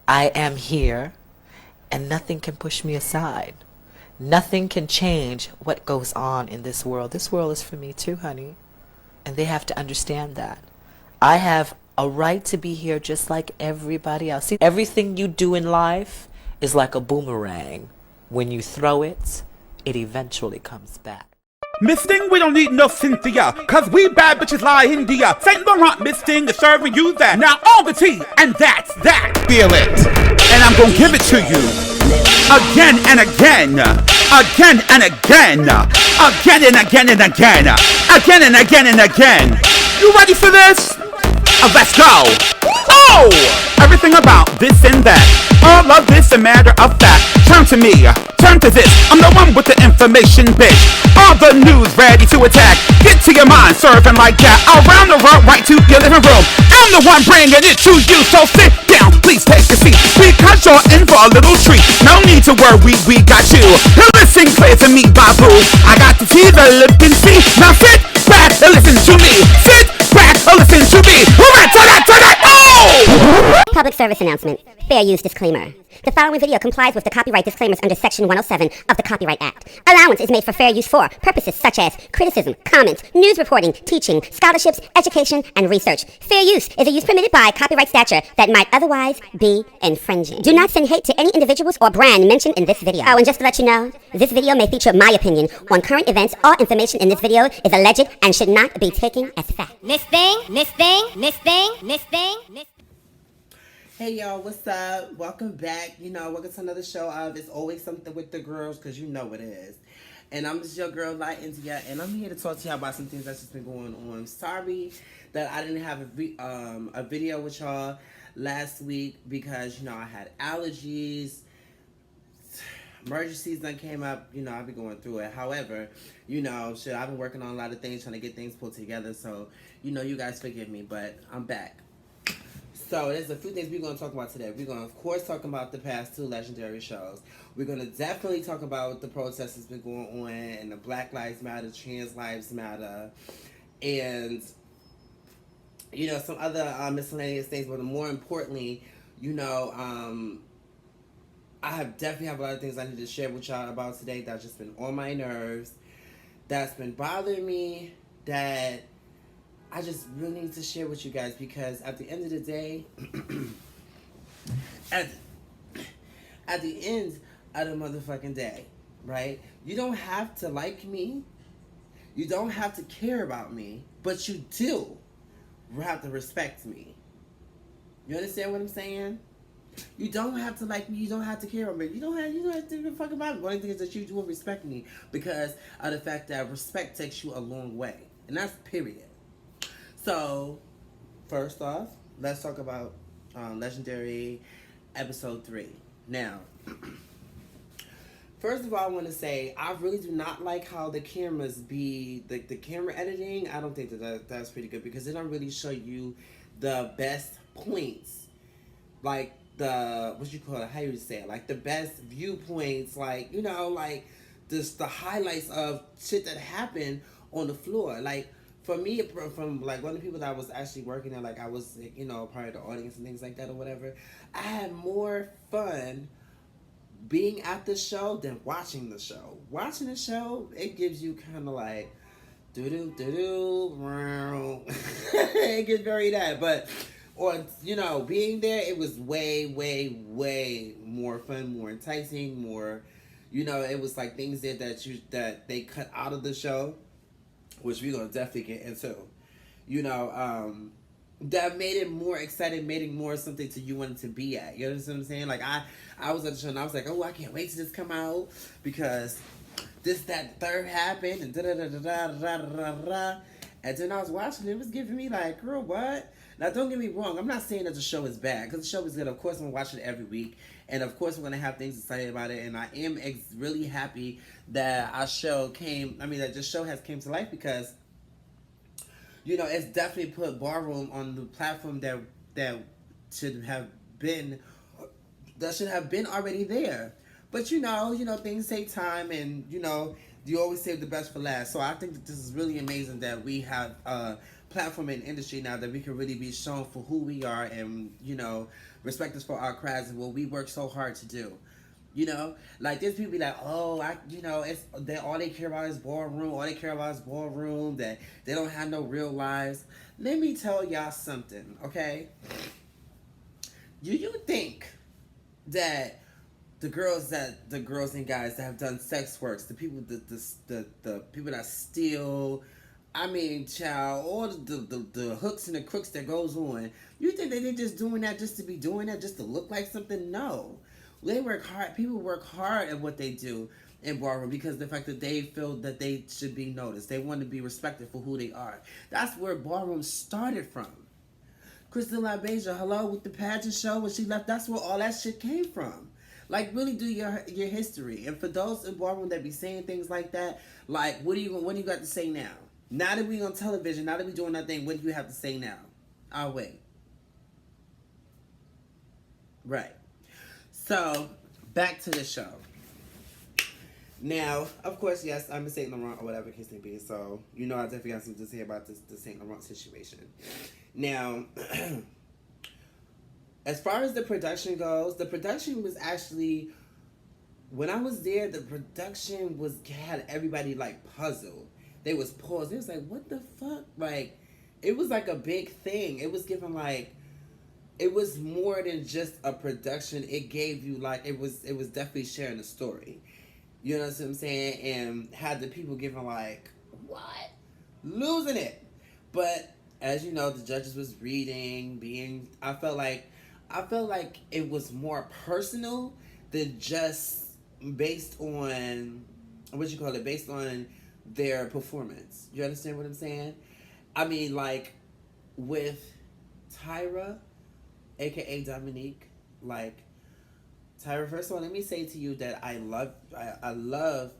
I am here, and nothing can push me aside. Nothing can change what goes on in this world. This world is for me too, honey. And they have to understand that. I have a right to be here just like everybody else. See, everything you do in life is like a boomerang. When you throw it, it eventually comes back. Miss Thing, we don't need no Cynthia, cause we bad bitches LaIndia. Saint Laurent, Miss Thing is serving you that. Now all the tea, and that's that. Feel it. And I'm gonna give it to you. Again and again. Again and again. Again and again and again. Again and again and again. You ready for this? Let's go. Oh! Everything about this and that. All of this a matter of fact. Turn to me. Turn to this. I'm the one with the information, bitch. All the news ready to attack. Get to your mind, serving like that. Around the world, right to your living room. I'm the one bringing it to you, so sit down, please take a seat. Because you're in for a little treat. No need to worry, we got you. You listen clear to me, babu. I got the tea, the lip and see. Now sit back and listen to me. Sit back and listen to me. Alright, turn that, oh! Public service announcement. Fair use disclaimer. The following video complies with the copyright disclaimers under Section 107 of the Copyright Act. Allowance is made for fair use for purposes such as criticism, comments, news reporting, teaching, scholarships, education, and research. Fair use is a use permitted by copyright statute that might otherwise be infringing. Do not send hate to any individuals or brand mentioned in this video. Oh, and just to let you know, this video may feature my opinion on current events. All information in this video is alleged and should not be taken as fact. This thing. Hey y'all, what's up? Welcome back. Welcome to another show of It's Always Something with the Girls, because you know it is. And I'm just your girl, LaIndia, and I'm here to talk to y'all about some things that's just been going on. Sorry that I didn't have a video with y'all last week because, I had allergies. Emergencies done came up, I've been going through it. However, I've been working on a lot of things, trying to get things pulled together. So, you guys forgive me, but I'm back. So there's a few things we're going to talk about today. We're going to, of course, talk about the past two legendary shows. We're going to definitely talk about the protests that's been going on and the Black Lives Matter, Trans Lives Matter, and, some other miscellaneous things. But more importantly, I definitely have a lot of things I need to share with y'all about today that's just been on my nerves, that's been bothering me, that I just really need to share with you guys, because at the end of the day, at the end of the motherfucking day, right? You don't have to like me. You don't have to care about me, but you do have to respect me. You understand what I'm saying? You don't have to like me. You don't have to care about me. You don't have to give a fuck about me. One of the things that you do is respect me, because of the fact that respect takes you a long way, and that's period. So, first off, let's talk about Legendary Episode 3. Now, first of all, I want to say, I really do not like how the cameras be, the camera editing. I don't think that's pretty good, because they don't really show you the best points. Like, how you say it? Like, the best viewpoints, like, just the highlights of shit that happened on the floor. Like, for me, from like one of the people that was actually working there, like I was, part of the audience and things like that or whatever, I had more fun being at the show than watching the show. Watching the show, it gives you kind of like, it gets very that. But, being there, it was way, way, way more fun, more enticing, more, it was like things there that they cut out of the show, which we're going to definitely get into, that made it more exciting, made it more something to you wanted to be at. You understand what I'm saying? Like, I was at the show and I was like, oh, I can't wait to this come out, because this, that, third happened, and da-da-da-da-da-da-da-da-da. And then I was watching, it was giving me like, girl, what? Now, don't get me wrong. I'm not saying that the show is bad, because the show is good. Of course, I'm watching it every week. And, of course, we're going to have things to say about it. And I am really happy that that this show has came to life, because, it's definitely put Ballroom on the platform that should have been already there. But, things take time, and, you always save the best for last. So I think that this is really amazing that we have platform in the industry now that we can really be shown for who we are and, you know, respect us for our crafts and what we work so hard to do. You know, like there's people be like, oh, it's they all they care about is ballroom, all they care about is ballroom, that they don't have no real lives. Let me tell y'all something, okay? Do you think that the girls and guys that have done sex works, the people the people that steal, I mean, child, all the hooks and the crooks that goes on, you think that they're just doing that just to be doing that, just to look like something? No. They work hard. People work hard at what they do in ballroom because the fact that they feel that they should be noticed. They want to be respected for who they are. That's where ballroom started from. Crystal LaBeija, hello, with the pageant show when she left, that's where all that shit came from. Like, really do your history. And for those in ballroom that be saying things like that, like, what do you got to say now? Now that we on television, now that we doing that thing, what do you have to say now? I'll wait. Right. So, back to the show. Now, of course, yes, I'm a Saint Laurent or whatever the case may be. So, you know, I definitely got something to say about the Saint Laurent situation. Now, as far as the production goes, the production was actually, when I was there, the production had everybody like puzzled. They was paused. It was like, what the fuck? Like, it was like a big thing. It was given like, it was more than just a production. It gave you like, it was definitely sharing a story. You know what I'm saying? And had the people giving like, what? Losing it. But as you know, the judges was reading, I felt like it was more personal than just based on, based on their performance. You understand what I'm saying? I mean, like, with Tyra, aka Dominique, like, Tyra, first of all, let me say to you that I love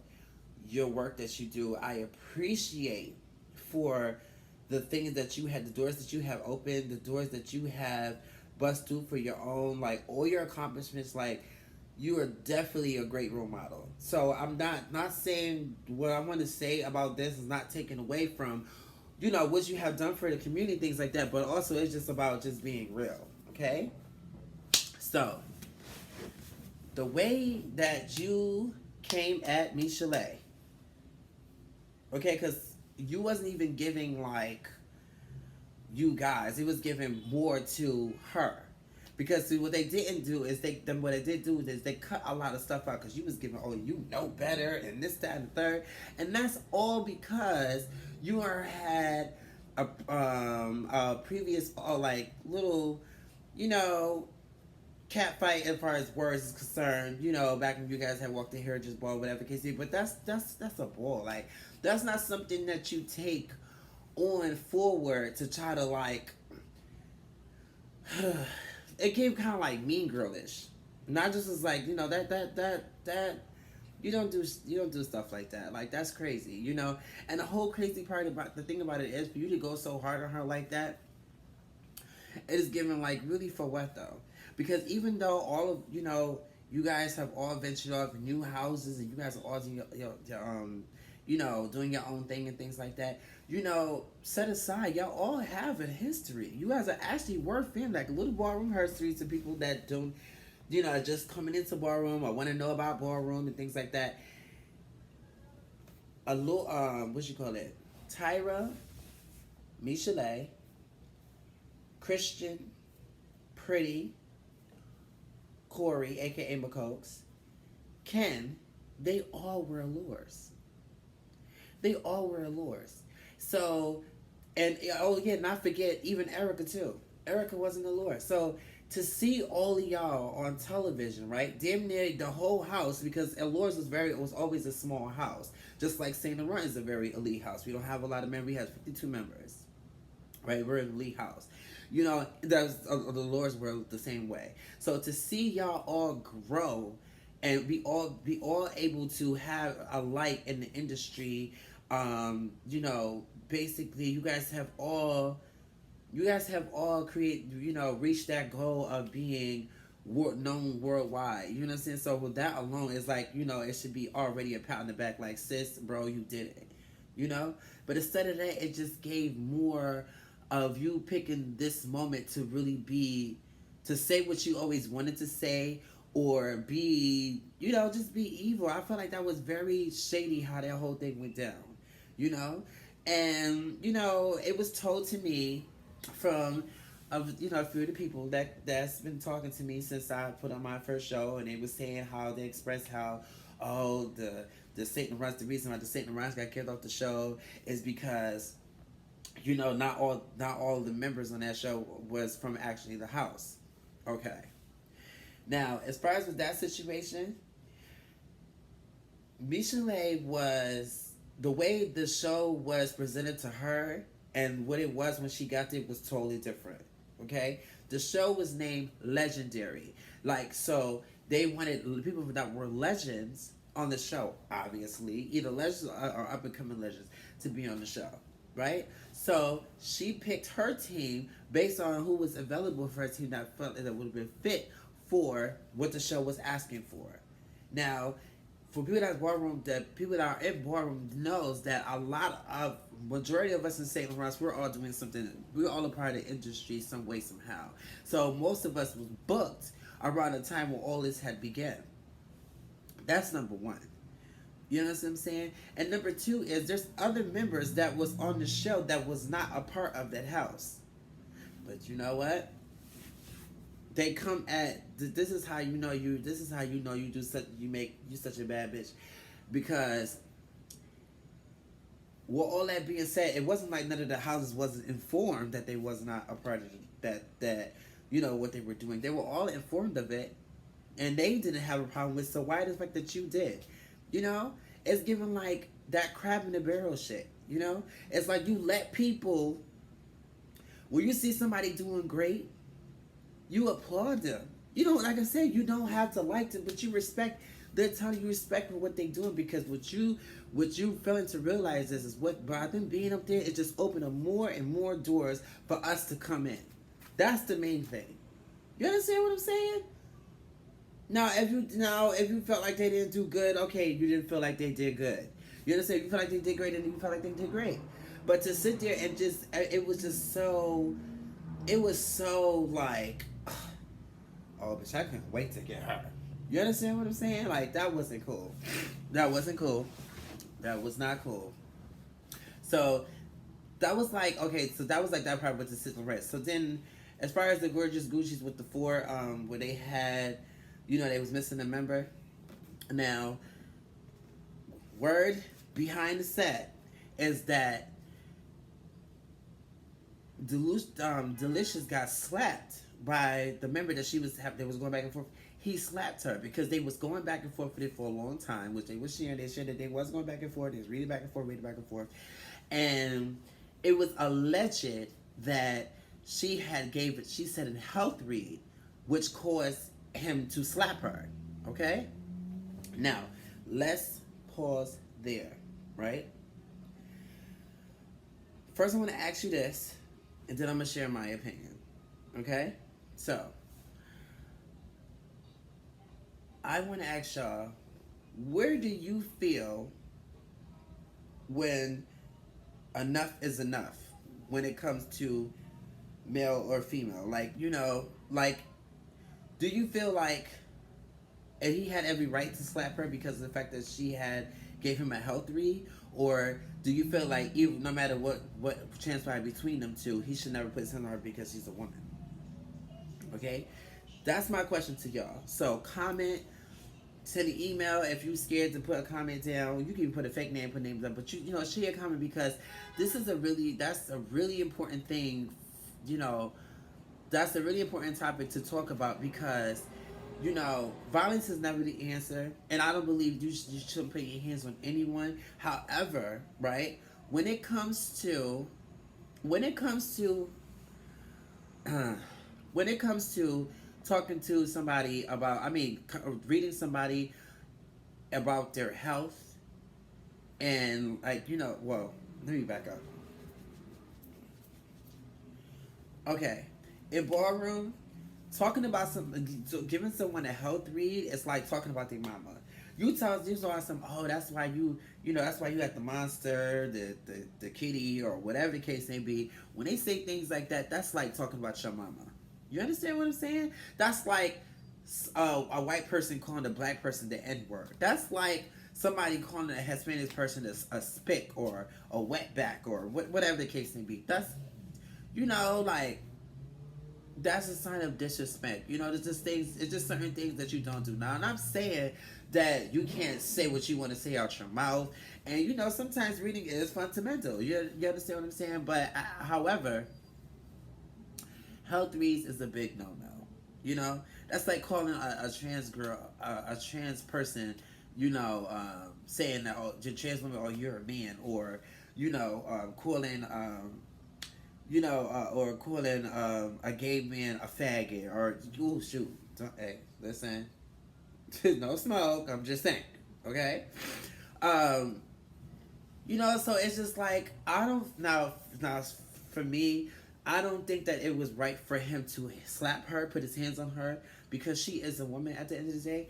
your work that you do. I appreciate for the things that you had, the doors that you have opened, the doors that you have bust through for your own, like, all your accomplishments. Like, you are definitely a great role model. So I'm not saying what I want to say about this is not taken away from, you know, what you have done for the community, things like that, but also it's just about just being real, okay? So, the way that you came at Michelet, okay, because you wasn't even giving, like, you guys. It was giving more to her. Because see, what they didn't do is they cut a lot of stuff out because you was giving, oh, you know better, and this, that, and the third. And that's all because you had a previous, like, little, you know, cat fight as far as words is concerned, you know, back when you guys had walked the Heritage Ball, whatever the case is. But that's a ball. Like, that's not something that you take on forward to try to, like, it came kind of like Mean Girl-ish. Not just as like, you know, that you don't do stuff like that. Like, that's crazy, you know. And the whole crazy part about the thing about it is for you to go so hard on her like that, it is given, like, really for what though? Because even though all of, you know, you guys have all ventured off new houses and you guys are all doing your you know, doing your own thing and things like that, you know, set aside, y'all all have a history. You guys are actually worth being like a little ballroom history to people that don't, you know, just coming into ballroom or want to know about ballroom and things like that. A little, Tyra, Michelet, Christian, Pretty, Corey, aka McCokes, Ken, they all were allures. They all were allures. So, and oh yeah, not forget even Erica too. Erica wasn't allure. So to see all of y'all on television, right? Damn near the whole house, because allures was always a small house. Just like Saint Laurent is a very elite house. We don't have a lot of members. We have 52 members, right? We're an elite house. You know, the allures were the same way. So to see y'all all grow and be all able to have a light in the industry. You know, basically you guys have all reached that goal of being known worldwide. You know what I'm saying? So with that alone, it's like, you know, it should be already a pat on the back, like, sis, bro, you did it. You know? But instead of that, it just gave more of you picking this moment to really be, to say what you always wanted to say, or be, just be evil. I felt like that was very shady how that whole thing went down, you know? And, it was told to me from, a few of the people that's been talking to me since I put on my first show, and they was saying how they expressed how, oh, the Satan Runs, the reason why the Satan Runs got kicked off the show is because, not all the members on that show was from actually the house. Okay. Now, as far as with that situation, Michelet was, the way the show was presented to her and what it was when she got there was totally different. Okay? The show was named Legendary. So they wanted people that were legends on the show, obviously, either legends or up and coming legends, to be on the show. Right? So she picked her team based on who was available for her team that felt that would have been fit for what the show was asking for. Now, for people that people that are in ballroom knows that majority of us in St. Laurent, we're all doing something. We're all a part of the industry some way, somehow. So most of us was booked around the time when all this had begun. That's number one. You know what I'm saying? And number two is there's other members that was on the show that was not a part of that house. But you know what? They come at, this is how you know you do such, you such a bad bitch. Because with all that being said, it wasn't like none of the houses wasn't informed that they was not a part of that what they were doing. They were all informed of it, and they didn't have a problem with. So why the fact that you did? It's given like that crab in the barrel shit. It's like you let people, when you see somebody doing great, you applaud them. Like I said, you don't have to like them, but you respect. They're telling you respect for what they're doing, because what you failing to realize is what by them being up there, it just opened up more and more doors for us to come in. That's the main thing. You understand what I'm saying? Now, if you felt like they didn't do good, okay, you didn't feel like they did good. You understand? If you felt like they did great, and you felt like they did great. But to sit there and it was so like, oh, bitch, I couldn't wait to get her. You understand what I'm saying? Like, that wasn't cool. That wasn't cool. That was not cool. So, that was like, okay, so that was like that part with the Sizzle Rest. So then, as far as the Gorgeous Gucci's with the four, where they had, they was missing a member. Now, word behind the set is that Delicious got slapped by the member that they was going back and forth. He slapped her because they was going back and forth with it for a long time, which they was sharing. They shared that they was going back and forth. They was reading back and forth. And it was alleged that she said a health read, which caused him to slap her. Okay? Now, let's pause there, right? First, I want to ask you this, and then I'm going to share my opinion. Okay? So, I want to ask y'all, where do you feel when enough is enough when it comes to male or female? Like, do you feel like he had every right to slap her because of the fact that she gave him a health read? Or do you feel like even no matter what transpired between them two, he should never put his hand on her because she's a woman? Okay? That's my question to y'all. So comment, send an email. If you're scared to put a comment down, you can put a fake name, put names up, but share a comment, because that's a really important thing. That's a really important topic to talk about, because violence is never the answer, and I don't believe you shouldn't put your hands on anyone. However, right, when it comes to talking to somebody about, reading somebody about their health, and let me back up. Okay, in ballroom, talking about giving someone a health read, it's like talking about their mama. You tell some, oh, that's why that's why you got the monster, the kitty, or whatever the case may be. When they say things like that, that's like talking about your mama. You understand what I'm saying? That's like a white person calling a black person the N-word. That's like somebody calling a Hispanic person a spick or a wetback or whatever the case may be. That's, like, that's a sign of disrespect. There's just things, it's just certain things that you don't do. Now, and I'm saying that you can't say what you want to say out your mouth. And, sometimes reading is fundamental. You understand what I'm saying? But, however, health reads is a big no-no. That's like calling a trans girl, a trans person, saying that, oh, you're trans woman, or you're a man, or, calling, or calling a gay man a faggot, or, oh, shoot, hey, listen, no smoke, I'm just saying, okay? So it's just like, now for me, I don't think that it was right for him to slap her, put his hands on her, because she is a woman at the end of the day.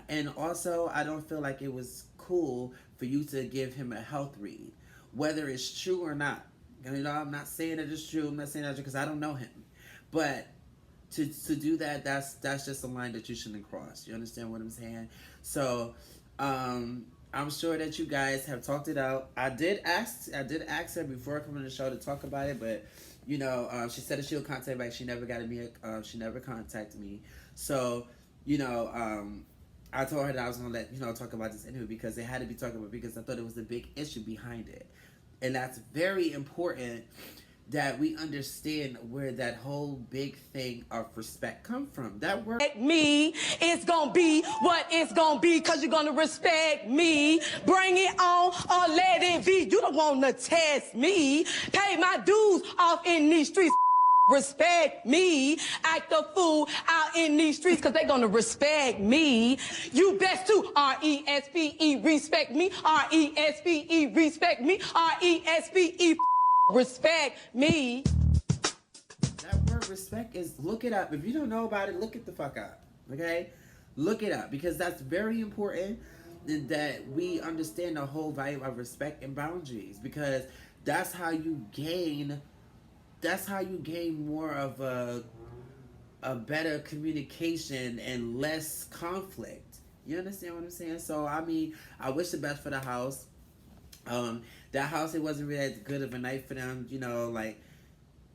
And also, I don't feel like it was cool for you to give him a health read, whether it's true or not. I'm not saying that it's true. I'm not saying that because I don't know him. But to do that, that's just a line that you shouldn't cross. You understand what I'm saying? So, I'm sure that you guys have talked it out. I did ask her before coming to the show to talk about it, but she said that she'll contact back. She never she never contacted me. So, I told her that I was gonna talk about this anyway, because it had to be talked about, because I thought it was a big issue behind it. And that's very important, that we understand where that whole big thing of respect come from. That word me, it's gonna be what it's gonna be, cause you're gonna respect me. Bring it on or let it be. You don't wanna test me. Pay my dues off in these streets. Respect me. Act a fool out in these streets, cause they gonna respect me. You best to R-E-S-P-E, respect me. R-E-S-P-E, respect me. R-E-S-P-E, respect me. That word respect is, look it up. If you don't know about it, look it the fuck up. Okay? Look it up, because that's very important, that we understand the whole value of respect and boundaries, because that's how you gain more of a better communication and less conflict. You understand what I'm saying? So, I mean, I wish the best for the house. That house, it wasn't really as good of a night for them,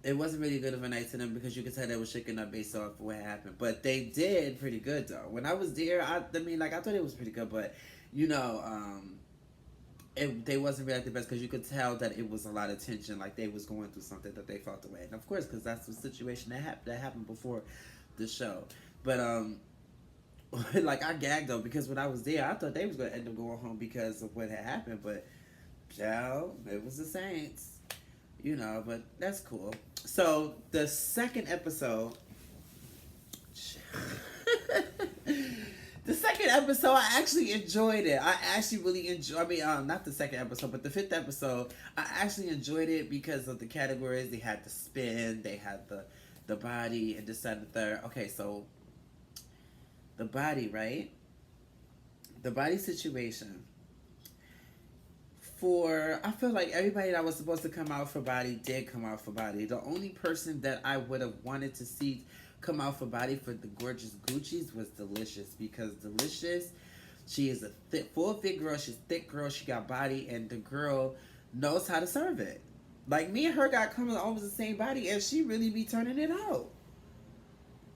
it wasn't really good of a night to them, because you could tell they were shaking up based off what happened. But they did pretty good, though. When I was there, I thought it was pretty good, but, they wasn't really the best, because you could tell that it was a lot of tension, like they was going through something that they felt away. And of course, because that's the situation that happened before the show. But like, I gagged though, because when I was there, I thought they was going to end up going home because of what had happened. But child, it was the Saints, but that's cool. So the second episode. The second episode, I actually enjoyed it. I actually really enjoyed. Not the second episode, but the fifth episode. I actually enjoyed it because of the categories. They had the spin, they had the body, and this, that, and the third. Okay, so the body, right? The body situation. I feel like everybody that was supposed to come out for body did come out for body. The only person that I would have wanted to see come out for body for the gorgeous Gucci's was Delicious, because Delicious, she is a full fit girl. She's a thick girl. She got body, and the girl knows how to serve it. Like, me and her got coming almost the same body, and she really be turning it out.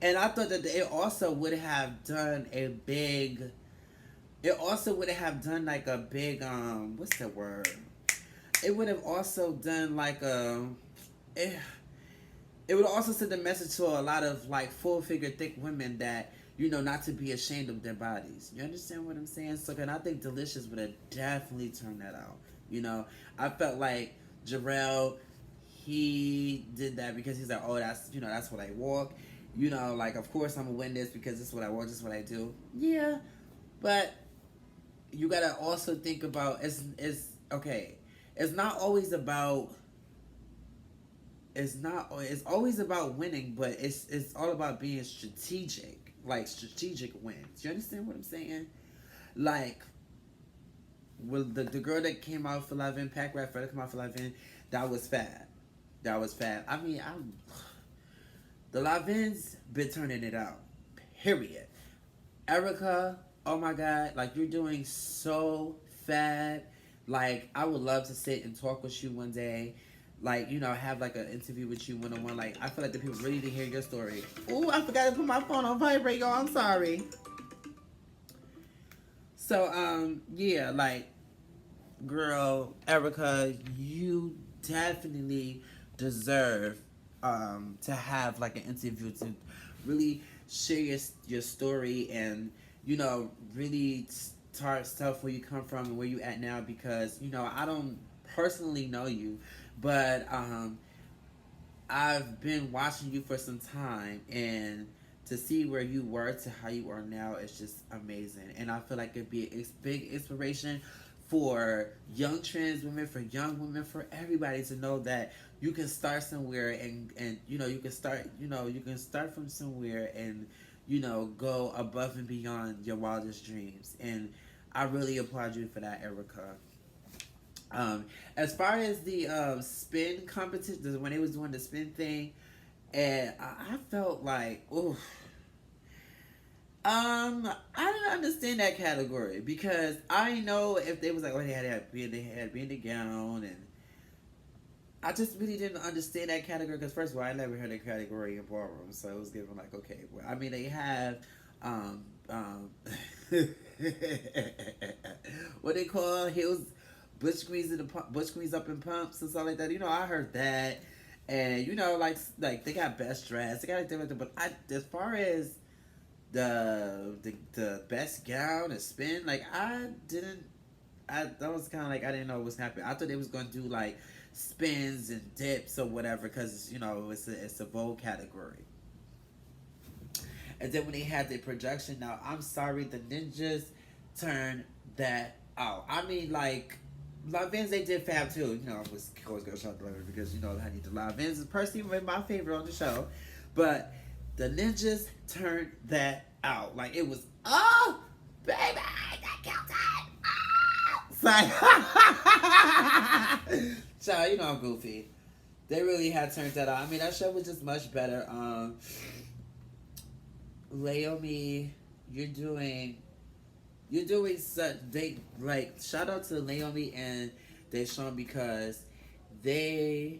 And I thought that it also would have done a big. It also would have done like a big what's the word? It would have also done like a. It would also send a message to a lot of like full figure thick women that, not to be ashamed of their bodies. You understand what I'm saying? So, and I think Delicious would have definitely turned that out. I felt like Jarrell, he did that because he's like, oh, that's what I walk. Like, of course I'm gonna win this because this is what I walk, this is what I do. Yeah, but you gotta also think about it's okay. It's not always about. It's always about winning, but it's all about being strategic, like strategic wins. You understand what I'm saying? Like, well, the girl that came out for Lavin, Pack Rat Fred came out for Lavin, that was fab. That was fab. I mean, the Lavins been turning it out. Period. Erica, oh my God, like you're doing so fab. Like I would love to sit and talk with you one day. Like, you know, have like an interview with you one on one. Like I feel like the people really need to hear your story. Ooh, I forgot to put my phone on vibrate, y'all. I'm sorry. So, yeah, like, girl, Erica, you definitely deserve to have like an interview to really share your story and, you know, really start stuff where you come from and where you at now, because, you know, I don't personally know you, but I've been watching you for some time, and to see where you were to how you are now is just amazing. And I feel like it'd be a big inspiration for young trans women, for young women, for everybody to know that you can start somewhere and you know, you can start from somewhere and, you know, go above and beyond your wildest dreams. And I really applaud you for that, Erica. As far as the spin competition, when they was doing the spin thing, and I felt like, ooh, I didn't understand that category, because I know if they was like, oh, they had be in the gown, and I just really didn't understand that category, because first of all, I never heard a category in ballroom, so it was given like, okay, well, I mean, they have what they call heels, bush queens up in pumps and stuff like that. You know, I heard that, and you know, like they got best dress, they got different. But as far as the best gown and spin, like that was kind of like I didn't know what was happening. I thought they was gonna do like spins and dips or whatever, because you know it's a Vogue category. And then when they had the projection, now I'm sorry, the ninjas turned that out. I mean, like, LaVins, they did fab too. You know, I was always going to shout out because, you know, I need the LaVins is personally my favorite on the show. But the ninjas turned that out. Like, it was, oh, baby, that killed it. Oh. Child, you know I'm goofy. They really had turned that out. I mean, that show was just much better. Naomi, you're doing such, shout out to Naomi and Deshawn, because they're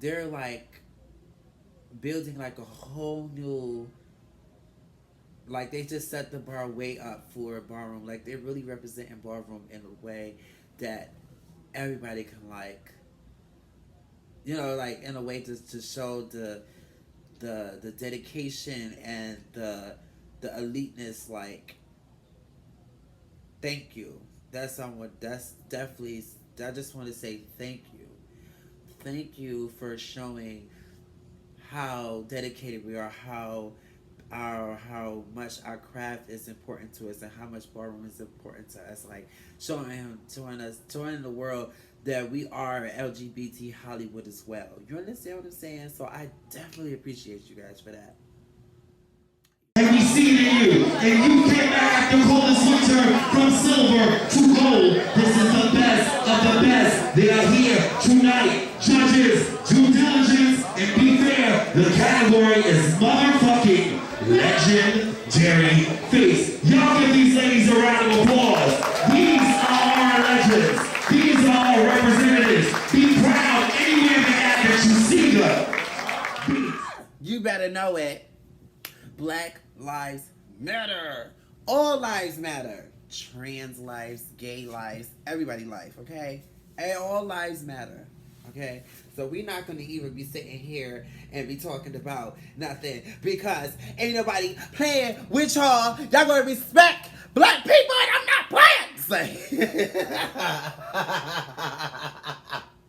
like building like a whole new, like they just set the bar way up for ballroom. Like they're really representing ballroom in a way that everybody can, like, you know, like in a way to show the dedication and the eliteness. Like, thank you. That's definitely, I just want to say thank you for showing how dedicated we are, how much our craft is important to us, and how much ballroom is important to us. Like showing the world that we are LGBT Hollywood as well. You understand what I'm saying? So I definitely appreciate you guys for that. And we see it in you, and you cannot the coldest winter from silver to gold. This is the best of the best. They are here tonight. Judges, due diligence, and be fair. The category is motherfucking legendary face. Y'all give these ladies a round of applause. These are our legends. These are our representatives. Be proud anywhere that you see them. You better know it. Black lives matter. All lives matter. Trans lives, gay lives, everybody life, okay? And all lives matter, okay? So we're not going to even be sitting here and be talking about nothing, because ain't nobody playing with y'all. Y'all going to respect black people, and I'm not playing.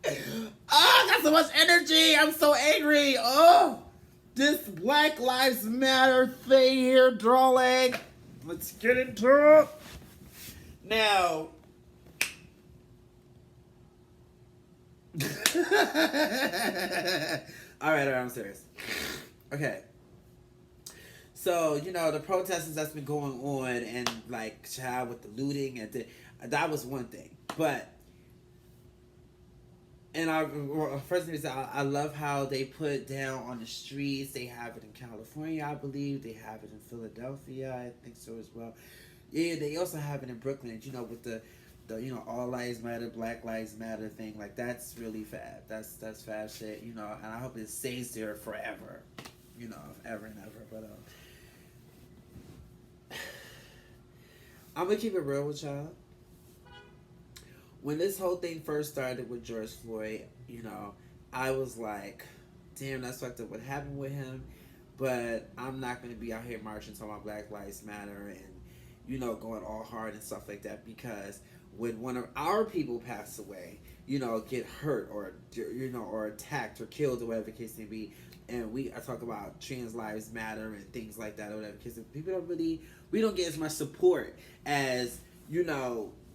Oh, I got so much energy. I'm so angry. Oh. This Black Lives Matter thing here, darling. Let's get into it. Now, all right, I'm serious. Okay. So, the protests that's been going on and like child with the looting that was one thing. But and first thing is I love how they put down on the streets. They have it in California, I believe. They have it in Philadelphia, I think so as well. Yeah, they also have it in Brooklyn. With the All Lives Matter, Black Lives Matter thing. Like, that's really fab. That's fab shit. And I hope it stays there forever. Ever and ever. But I'm gonna keep it real with y'all. When this whole thing first started with George Floyd, I was like, damn, that's fucked up what happened with him. But I'm not going to be out here marching talking about Black Lives Matter and, going all hard and stuff like that. Because when one of our people pass away, get hurt or attacked or killed or whatever the case may be, and I talk about trans lives matter and things like that or whatever, because people we don't get as much support as,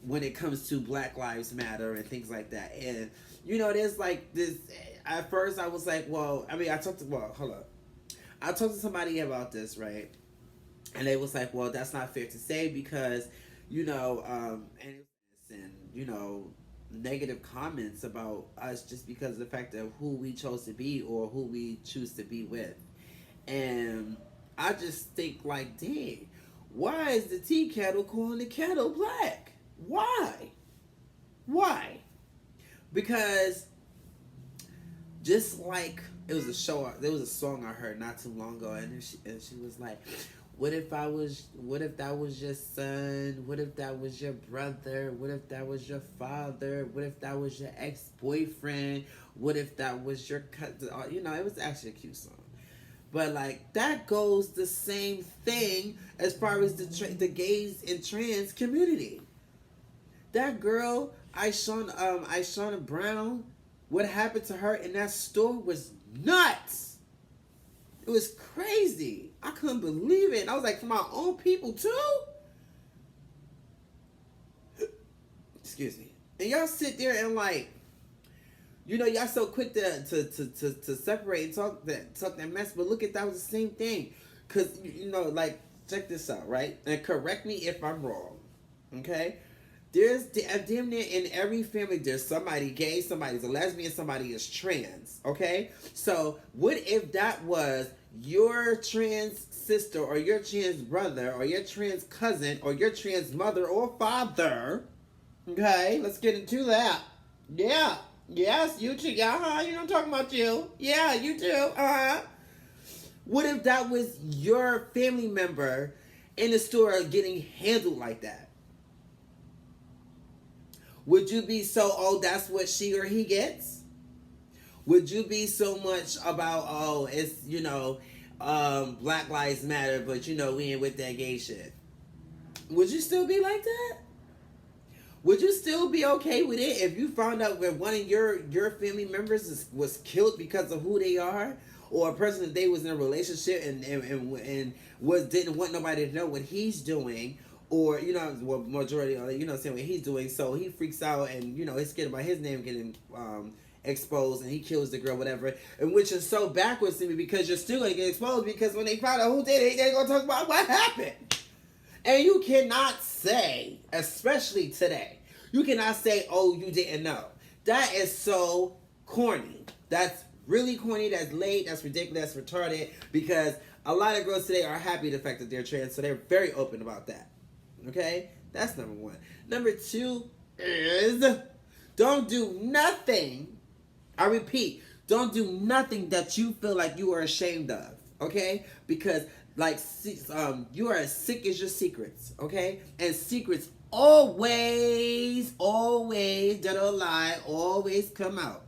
when it comes to Black Lives Matter and things like that. And, there's like this, at first I was like, hold up. I talked to somebody about this, right? And they was like, well, that's not fair to say because, negative comments about us just because of the fact of who we chose to be or who we choose to be with. And I just think like, dang, why is the tea kettle calling the kettle black? Why? Because just like there was a song I heard not too long ago, and she was like, what if that was your son? What if that was your brother? What if that was your father? What if that was your ex-boyfriend? What if that was your cousin? It was actually a cute song. But like that goes the same thing as far as the gays and trans community. That girl, Ishana Brown, what happened to her in that store was nuts. It was crazy. I couldn't believe it. And I was like, for my own people too? Excuse me. And y'all sit there and like, y'all so quick to separate and talk that mess, but look at that was the same thing. Cause like, check this out, right? And correct me if I'm wrong. Okay? There's damn near in every family there's somebody gay, somebody's a lesbian, somebody is trans. Okay? So what if that was your trans sister or your trans brother or your trans cousin or your trans mother or father? Okay, let's get into that. Yeah. Yes, you too. Uh-huh. I'm talking about you. Yeah, you too. Uh-huh. What if that was your family member in the store getting handled like that? Would you be so, oh, that's what she or he gets? Would you be so much about, oh, it's, Black Lives Matter, but, we ain't with that gay shit? Would you still be like that? Would you still be okay with it if you found out that one of your family members was killed because of who they are? Or a person that they was in a relationship and didn't want nobody to know what he's doing? Or, majority of saying what he's doing. So he freaks out and, he's scared about his name getting exposed and he kills the girl, whatever. And which is so backwards to me because you're still going to get exposed because when they find out who did it, they're going to talk about what happened. And you cannot say, especially today, you cannot say, oh, you didn't know. That is so corny. That's really corny. That's late. That's ridiculous. That's retarded. Because a lot of girls today are happy the fact that they're trans. So they're very open about that. Okay? That's number one. Number two is don't do nothing. I repeat, don't do nothing that you feel like you are ashamed of. Okay? Because you are as sick as your secrets. Okay? And secrets always, dead or alive, always come out.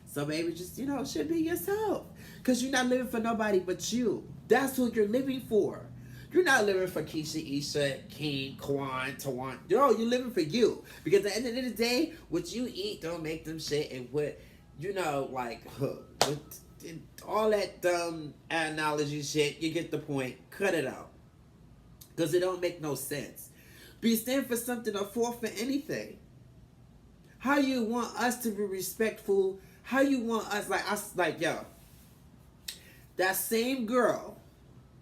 So baby, just, should be yourself. Because you're not living for nobody but you. That's who you're living for. You're not living for Keisha, Isha, King, Kwan, Tawan. No, you're living for you. Because at the end of the day, what you eat don't make them shit. And what, all that dumb analogy shit, you get the point. Cut it out. Because it don't make no sense. Be stand for something or fall for anything. How you want us to be respectful? How you want us, yo, that same girl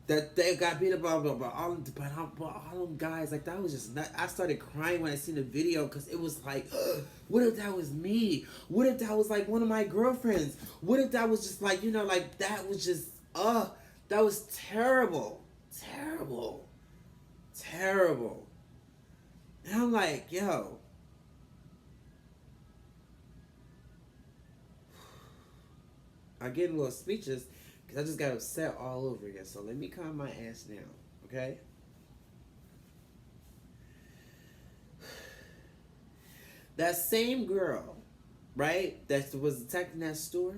that they got beat up by all them guys. Like, that was just nuts. I started crying when I seen the video because it was like, what if that was me? What if that was like one of my girlfriends? What if that was just like, like that was just, that was terrible. Terrible. Terrible. And I'm like, yo. I'm getting a little speechless because I just got upset all over again. So let me calm my ass down, okay? That same girl, right, that was attacked in that store,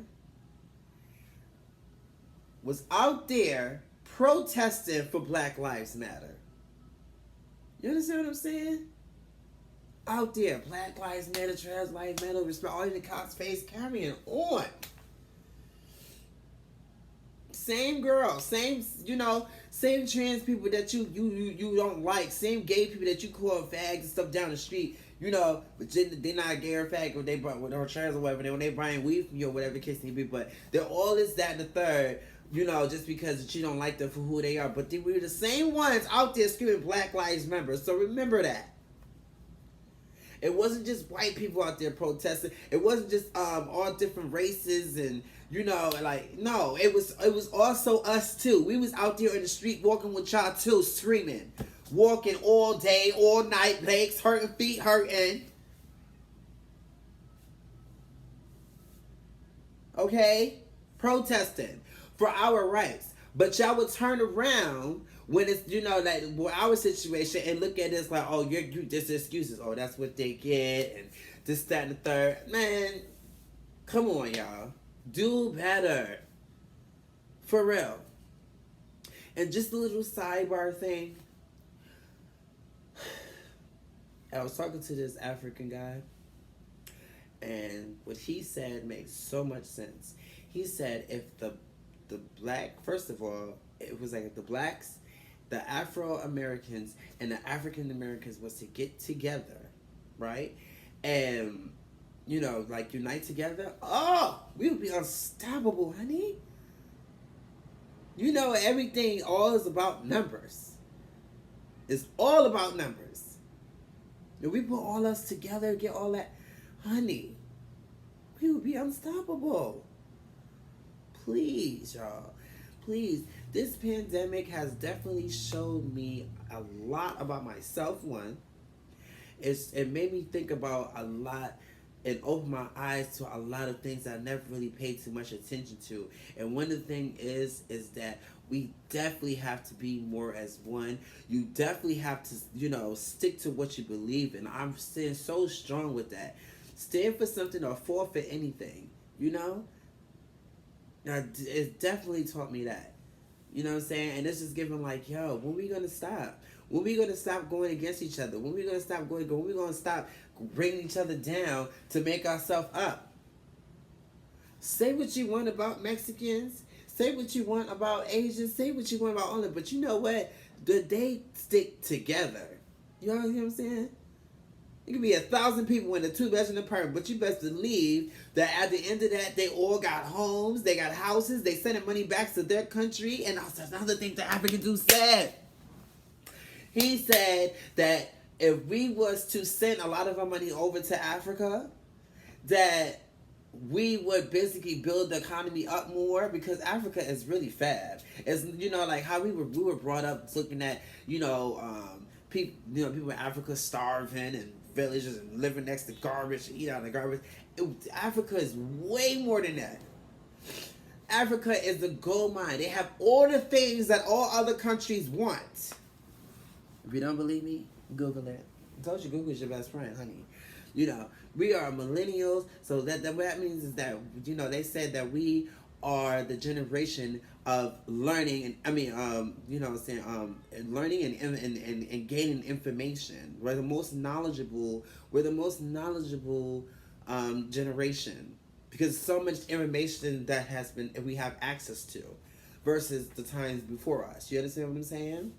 was out there protesting for Black Lives Matter. You understand what I'm saying? Out there, Black Lives Matter, Trans Lives Matter, respect all in the cops' face, carrying on. Same girl, same trans people that you don't like, same gay people that you call fags and stuff down the street, but they're not gay or fag, or they brought with her trans or whatever, when they buying weed from you or whatever the case may be, but they're all this, that, and the third, just because you don't like them for who they are, but they were the same ones out there screaming Black Lives Matter, so remember that. It wasn't just white people out there protesting. It wasn't just all different races and no. It was also us too. We was out there in the street walking with y'all too, screaming, walking all day, all night, legs hurting, feet hurting. Okay, protesting for our rights. But y'all would turn around when it's, like our situation and look at this like, oh, you just excuses. Oh, that's what they get and this, that, and the third. Man, come on, y'all. Do better. For real. And just a little sidebar thing. I was talking to this African guy, and what he said makes so much sense. He said if the black, first of all, it was like if the blacks, the Afro-Americans, and the African-Americans was to get together, right? And, like unite together, we would be unstoppable, honey. Everything all is about numbers. It's all about numbers. If we put all us together, get all that, honey, we would be unstoppable. Please, y'all. Please. This pandemic has definitely showed me a lot about myself, one. It made me think about a lot and open my eyes to a lot of things that I never really paid too much attention to. And one of the things is that we definitely have to be more as one. You definitely have to, stick to what you believe in. I'm staying so strong with that. Stand for something or fall for anything, Now, it definitely taught me that. You know what I'm saying? And it's just giving like, yo, when we gonna stop? When we gonna stop going against each other? When we gonna stop when we gonna stop bringing each other down to make ourselves up? Say what you want about Mexicans. Say what you want about Asians. Say what you want about all of them. But you know what? They stick together. You know what I'm saying? It could be 1,000 people in a 2-bedroom apartment, but you best believe that at the end of that, they all got homes, they got houses, they sending money back to their country. And that's another thing the African dude said. He said that if we was to send a lot of our money over to Africa, that we would basically build the economy up more, because Africa is really fab. It's, like how we were brought up looking at, people in Africa starving and villages and living next to garbage, eat out of the garbage. Africa is way more than that. Africa is the gold mine. They have all the things that all other countries want. If you don't believe me, Google it. I told you Google is your best friend, honey. We are millennials, so that what that means is that, they said that we are the generation of learning and learning and gaining information. We're the most knowledgeable generation, because so much information that we have access to versus the times before us. You understand what I'm saying?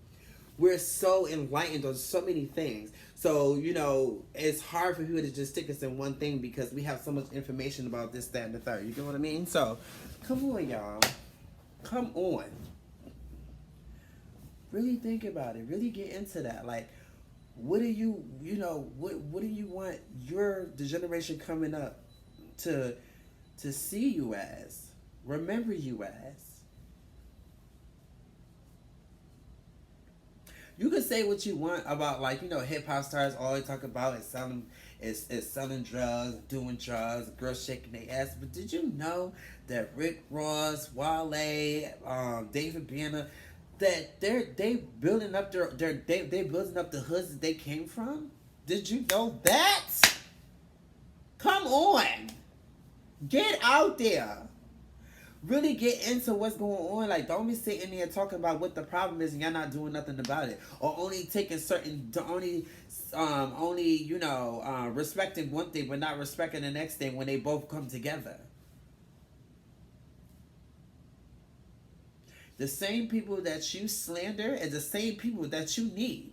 We're so enlightened on so many things. So, it's hard for people to just stick us in one thing because we have so much information about this, that, and the third. You know what I mean? So, come on, y'all. Come on. Really think about it. Really get into that. Like, what do you, what do you want the generation coming up to see you as, remember you as? You can say what you want about, like, hip hop stars always talk about is selling drugs, doing drugs, girls shaking their ass. But did you know that Rick Ross, Wale, David Banner, that they building up they building up the hoods that they came from? Did you know that? Come on, get out there. Really get into what's going on. Like, don't be sitting there talking about what the problem is and y'all not doing nothing about it, or only taking respecting one thing but not respecting the next thing when they both come together. The same people that you slander is the same people that you need.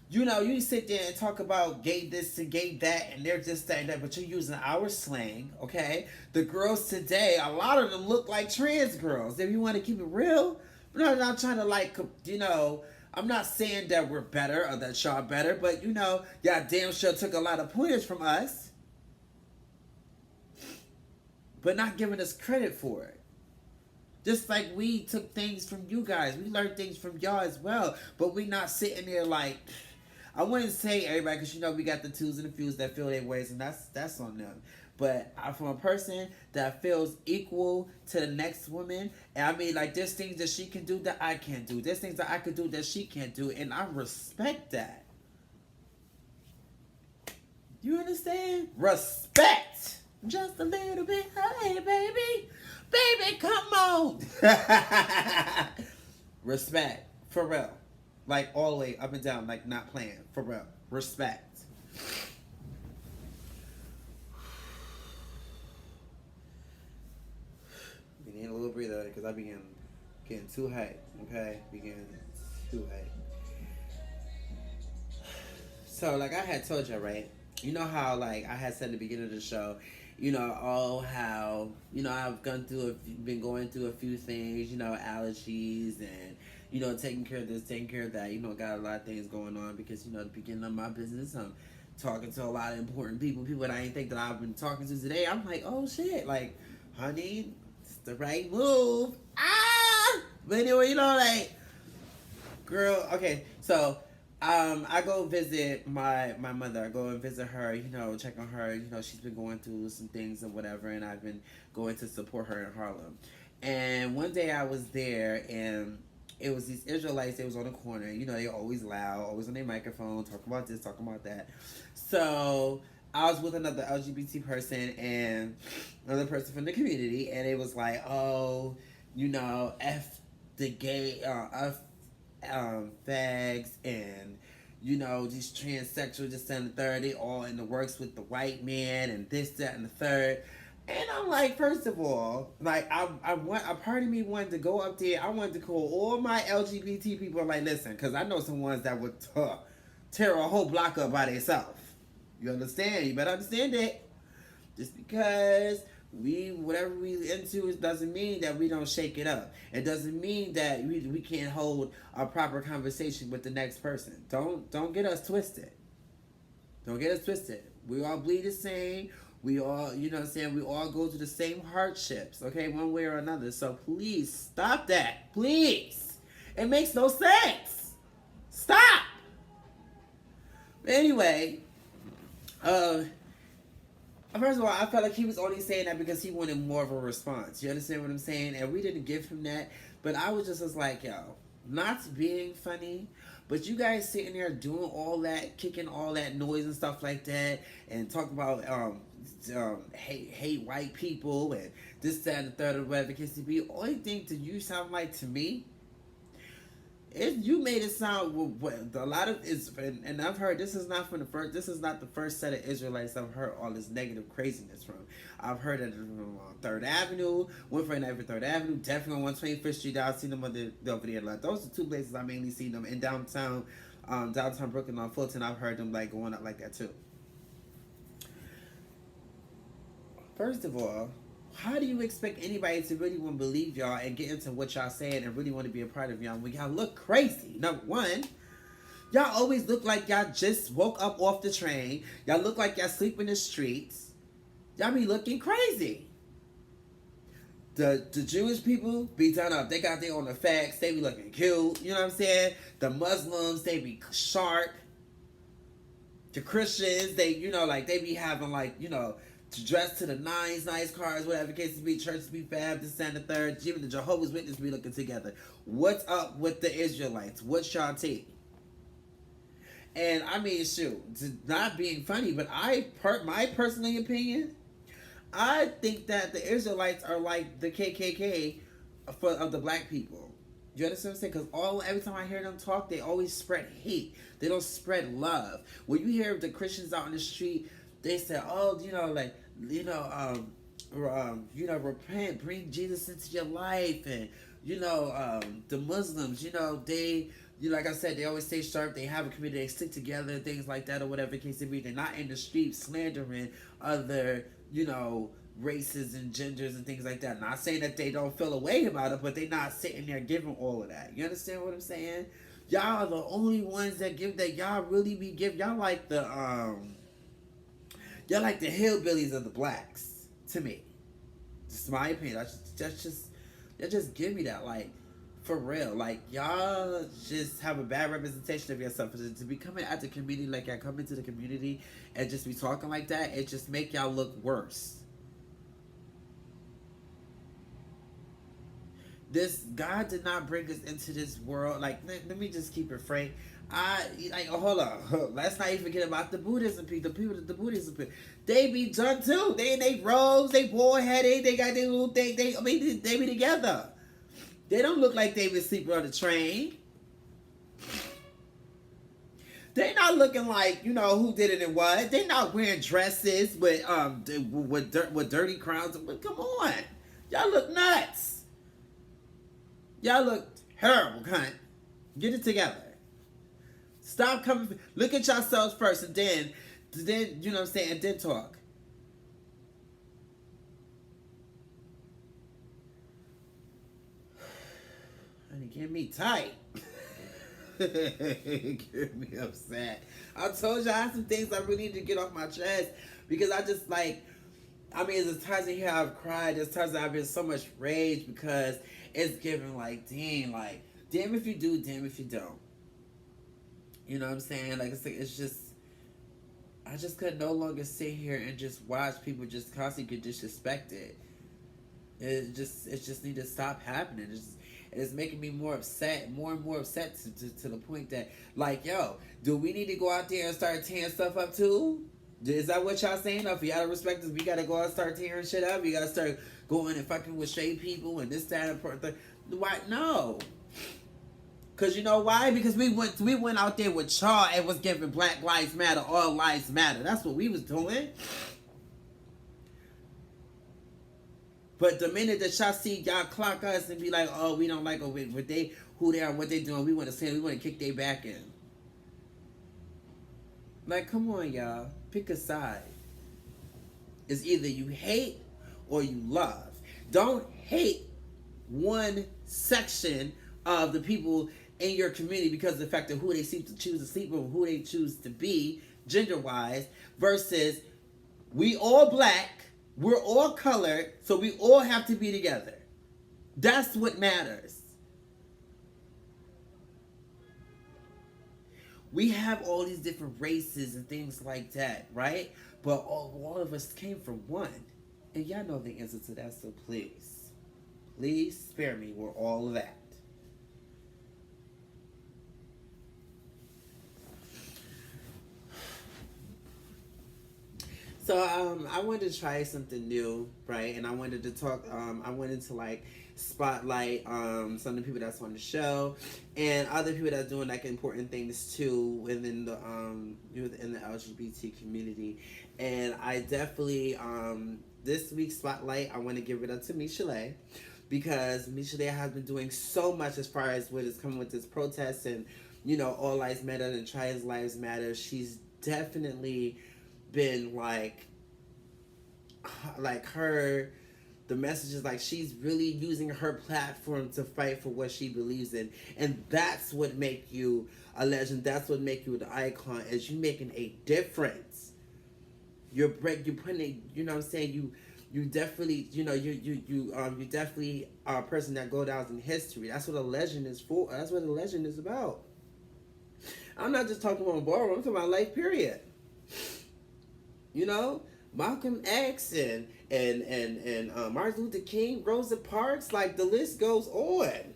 You sit there and talk about gay this and gay that, and they're just that, but you're using our slang, okay? The girls today, a lot of them look like trans girls. If you want to keep it real, I'm not trying to, I'm not saying that we're better or that y'all better, but, y'all damn sure took a lot of pointers from us, but not giving us credit for it. Just like we took things from you guys. We learned things from y'all as well, but we not sitting there like... I wouldn't say everybody, because we got the twos and the fews that feel their ways, and that's on them. But from a person that feels equal to the next woman, and I mean, like, there's things that she can do that I can't do. There's things that I could do that she can't do, and I respect that. You understand? Respect. Just a little bit. Hey, baby. Baby, come on. Respect. For real. Like, all the way up and down, like, not playing. For real. Respect. We need a little breather because I began getting too hyped. Okay? Began too hyped. So, like I had told you, right? You know how, like, I had said at the beginning of the show, how, I've been going through a few things, allergies and, taking care of this, taking care of that, got a lot of things going on because, at the beginning of my business, I'm talking to a lot of important people that I didn't think that I've been talking to today. I'm like, oh shit, like, honey, it's the right move. Ah! But anyway, like, girl, okay, so, I go visit my mother. I go and visit her, check on her. She's been going through some things or whatever, and I've been going to support her in Harlem. And one day I was there, and it was these Israelites. They was on the corner. They always loud, always on their microphone, talking about this, talking about that. So I was with another LGBT person and another person from the community, and it was like, oh, F the gay, F fags and these transsexuals, this and the third, they all in the works with the white man and this, that, and the third. And I'm like, first of all, like, a part of me wanted to go up there. I wanted to call all my LGBT people, like, listen, because I know some ones that would tear a whole block up by themselves. You understand? You better understand that. Just because whatever we into, it doesn't mean that we don't shake it up. It doesn't mean that we can't hold a proper conversation with the next person. Don't get us twisted. Don't get us twisted. We all bleed the same. We all, we all go through the same hardships, okay, one way or another. So please stop that. Please. It makes no sense. Stop. Anyway, first of all, I felt like he was only saying that because he wanted more of a response. You understand what I'm saying? And we didn't give him that. But I was like, yo, not being funny, but you guys sitting there doing all that, kicking all that noise and stuff like that, and talking about hate white people and this, that, and the third, or whatever it can be. Only thing that you sound like to me, you made it sound a lot of is, and I've heard this is not the first set of Israelites I've heard all this negative craziness from. I've heard it from 3rd Avenue, went for a night for 3rd Avenue, definitely on 125th Street. I've seen them over there. Like, those are two places I mainly seen them. In downtown Brooklyn on Fulton, I've heard them like going up like that too. First of all, how do you expect anybody to really want to believe y'all and get into what y'all saying and really want to be a part of y'all when y'all look crazy? Number one, y'all always look like y'all just woke up off the train. Y'all look like y'all sleep in the streets. Y'all be looking crazy. The Jewish people be done up. They got their own effects. They be looking cute. You know what I'm saying? The Muslims, they be sharp. The Christians, they, you know, like, they be having, like, you know, to dress to the nines, nice cars, whatever the case be, churches be fab, this and the third. Even the Jehovah's Witnesses be looking together. What's up with the Israelites? What's y'all take? And I mean, shoot, not being funny, but my personal opinion, I think that the Israelites are like the KKK of the black people. You understand what I'm saying? Because every time I hear them talk, they always spread hate. They don't spread love. When you hear the Christians out in the street, they say, "Oh, you know, like, you know, repent, bring Jesus into your life," and you know, the Muslims, you know, they. You like I said, they always stay sharp. They have a community. They stick together, things like that, or whatever the case may be. They're not in the streets slandering other, you know, races and genders and things like that. Not saying that they don't feel a way about it, but they're not sitting there giving all of that. You understand what I'm saying? Y'all are the only ones that give that. Y'all really be giving. Y'all like the hillbillies of the blacks. To me, just my opinion. That just give me that, like. For real, like, y'all just have a bad representation of yourself. To be coming at the community like y'all come into the community and just be talking like that, it just make y'all look worse. This God did not bring us into this world. Like, let me just keep it frank. Hold on. Let's not even forget about the Buddhism people. The Buddhism people, they be done too. They in they robes, they bald headed, they got their little thing. They be together. They don't look like they been sleeping on the train. They not looking like, you know, who did it and what. They not wearing dresses with dirty crowns. Come on. Y'all look nuts. Y'all look terrible, cunt. Get it together. Stop coming. Look at yourselves first and then, you know what I'm saying, and then talk. Get me tight. Get me upset. I told you I have some things I really need to get off my chest because I just like, I mean, there's times in here I've cried. There's times that I've been so much rage because it's giving like, damn if you do, damn if you don't. You know what I'm saying? Like, it's just, I just could no longer sit here and just watch people just constantly get disrespected. It just need to stop happening. It's making me more and more upset to the point that, like, yo, do we need to go out there and start tearing stuff up too? Is that what y'all saying? For y'all to respect us, we gotta go out and start tearing shit up. We gotta start going and fucking with straight people and this, that, and the. Why? No. Cause you know why? Because we went out there with y'all and was giving Black Lives Matter, all lives matter. That's what we was doing. But the minute that y'all see y'all clock us and be like, oh, we don't like who they are, what they doing, we want to say, we want to kick their back in. Like, come on, y'all. Pick a side. It's either you hate or you love. Don't hate one section of the people in your community because of the fact of who they choose to sleep with, who they choose to be, gender-wise, versus we all black. We're all colored, so we all have to be together. That's what matters. We have all these different races and things like that, right? But all of us came from one. And y'all know the answer to that, so please spare me with all of that. So I wanted to try something new, right? And I wanted to talk. I wanted to like spotlight some of the people that's on the show, and other people that's doing like important things too within the within the LGBT community. And I definitely this week's spotlight I want to give it up to Michelet, because Michelet has been doing so much as far as what is coming with this protest and, you know, all lives matter and trans lives matter. She's definitely been like her The message is like she's really using her platform to fight for what she believes in, and that's what make you a legend. That's what make you an icon. Is you making a difference. You're putting, you know what I'm saying, you definitely, you know, you definitely are a person that go down in history. That's what a legend is for. That's what a legend is about. I'm not just talking about ballroom. I'm talking about life, period. You know, Malcolm X and Martin Luther King, Rosa Parks, like the list goes on.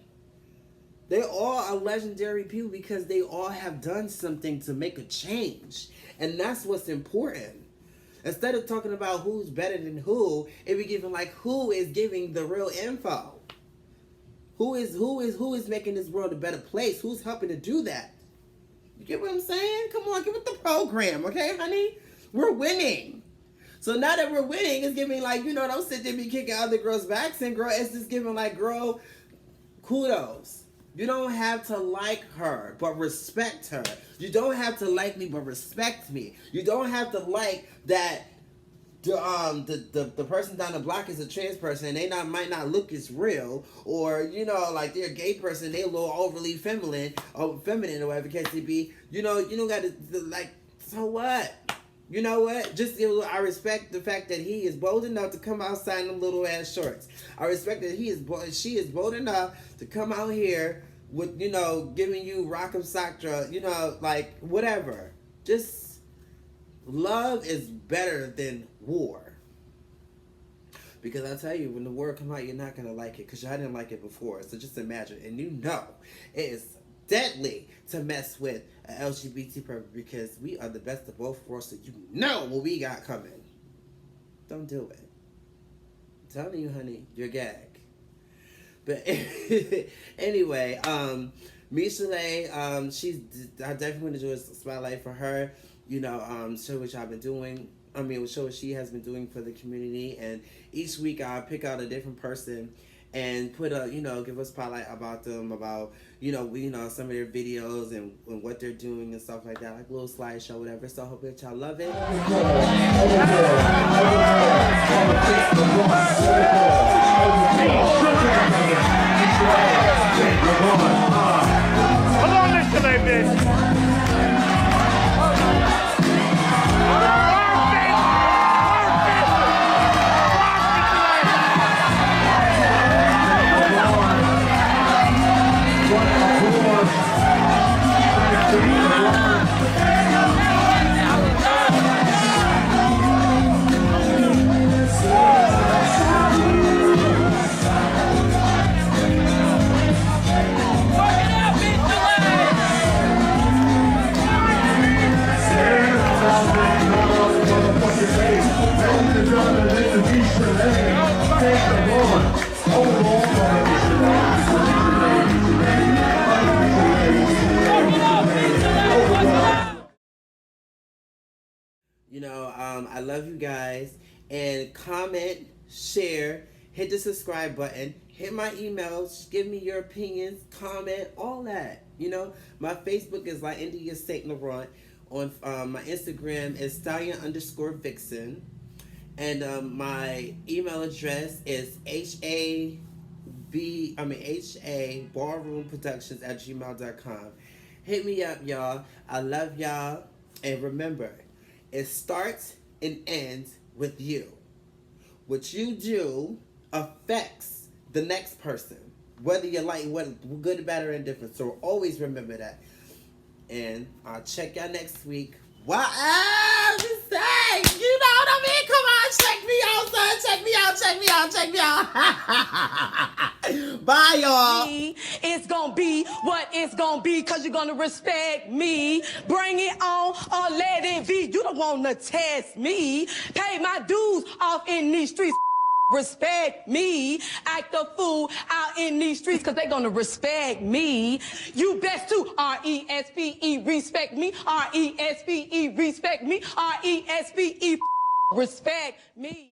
They all are legendary people because they all have done something to make a change, and that's what's important. Instead of talking about who's better than who, it be giving like who is giving the real info. Who is making this world a better place? Who's helping to do that? You get what I'm saying? Come on, get with the program, okay, honey? We're winning. So now that we're winning, it's giving like, you know, don't sit there and be kicking other girls' backs, and girl, it's just giving like, girl, kudos. You don't have to like her, but respect her. You don't have to like me, but respect me. You don't have to like that the person down the block is a trans person and they might not look as real, or you know, like they're a gay person, they a little overly feminine or whatever the case may be. You know, you don't got to like. So what? You know what? Just I respect the fact that he is bold enough to come outside in them little ass shorts. I respect that she is bold enough to come out here with, you know, giving you Rock'em Sock'em, you know, like whatever. Just love is better than war. Because I tell you, when the war come out, you're not gonna like it because I didn't like it before. So just imagine, and you know, it is deadly to mess with an LGBT person because we are the best of both worlds. So you know what we got coming. Don't do it. I'm telling you, honey, you're gag. But anyway, Michelet, I definitely want to do a spotlight for her. You know, show what y'all been doing. I mean, show what she has been doing for the community. And each week I'll pick out a different person and put a, you know, give a spotlight about them, about, you know, some of their videos and what they're doing and stuff like that, like a little slideshow, whatever. So I hope that y'all love it. Come on, Michelet, bitch. You know, I love you guys, and comment, share, hit the subscribe button, hit my emails, give me your opinions, comment, all that. You know, my Facebook is LaIndia St. Laurent. On my Instagram is Stallion_Vixen, and my email address is HABallroomproductions@gmail.com. Hit me up, y'all. I love y'all, and remember, it starts and ends with you. What you do affects the next person, whether you like what, good, bad, or indifferent. So always remember that. And I'll check y'all next week. Wow, I'm just saying, you know what I mean? Come on, check me out, son. Check me out, check me out, check me out. Bye, y'all. It's gonna be what it's gonna be, cause you're gonna respect me. Bring it on or let it be. You don't wanna test me. Pay my dues off in these streets. Respect me. Act a fool out in these streets, cause they gonna respect me. You best to R-E-S-P-E, respect me. R-E-S-P-E, respect me. R-E-S-P-E, respect me.